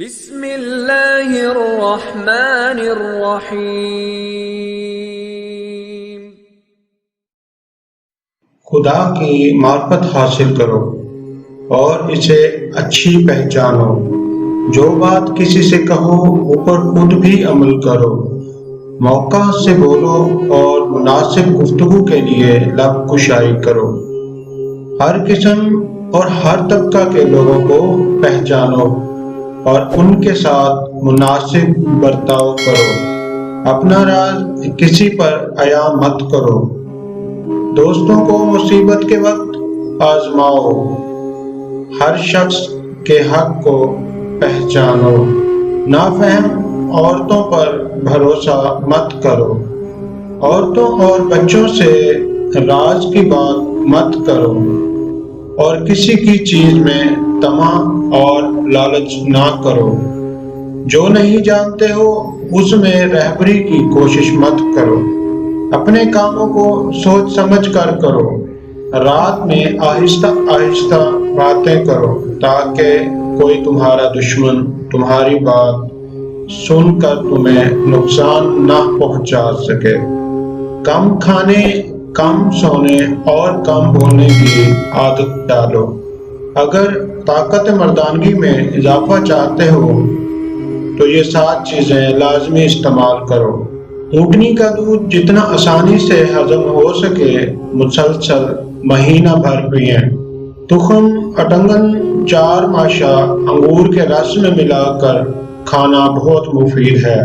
بسم اللہ الرحمن الرحیم۔ خدا کی معرفت حاصل کرو اور اسے اچھی پہچانو۔ جو بات کسی سے کہو اوپر خود بھی عمل کرو۔ موقع سے بولو اور مناسب گفتگو کے لیے لب کشائی کرو۔ ہر قسم اور ہر طبقہ کے لوگوں کو پہچانو اور ان کے ساتھ مناسب برتاؤ کرو۔ اپنا راز کسی پر عیاں مت کرو۔ دوستوں کو مصیبت کے وقت آزماؤ۔ ہر شخص کے حق کو پہچانو۔ نافہم عورتوں پر بھروسہ مت کرو۔ عورتوں اور بچوں سے راز کی بات مت کرو اور کسی کی چیز میں طمع اور لالچ نہ کرو۔ جو نہیں جانتے ہو اس میں رہبری کی کوشش مت کرو۔ اپنے کاموں کو سوچ سمجھ کر کرو۔ رات میں آہستہ آہستہ باتیں کرو تاکہ کوئی تمہارا دشمن تمہاری بات سن کر تمہیں نقصان نہ پہنچا سکے۔ کم کھانے، کم سونے اور کم بولنے کی عادت ڈالو۔ اگر طاقت مردانگی میں اضافہ چاہتے ہو تو یہ 7 چیزیں لازمی استعمال کرو۔ اونٹنی کا دودھ جتنا آسانی سے ہضم ہو سکے مسلسل مہینہ بھر پئیں۔ تخم اٹنگن 4 ماشا انگور کے رس میں ملا کر کھانا بہت مفید ہے۔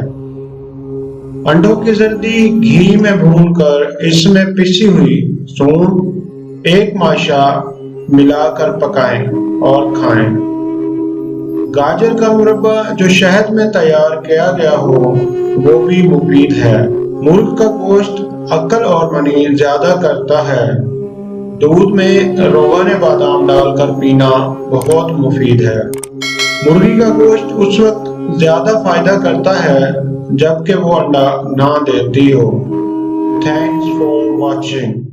انڈوں کی زردی گھی میں بھون کر اس میں پسی ہوئی سونڈ 1 ماشا ملا کر پکائیں اور کھائیں۔ گاجر کا مربع جو شہد میں تیار کیا گیا ہو وہ بھی مفید ہے۔ مرغ کا گوشت عقل اور منی زیادہ کرتا ہے۔ دودھ میں روغن بادام ڈال کر پینا بہت مفید ہے۔ مرغی کا گوشت اس وقت زیادہ فائدہ کرتا ہے جبکہ وہ انڈا نہ دیتی ہو۔ Thanks for watching.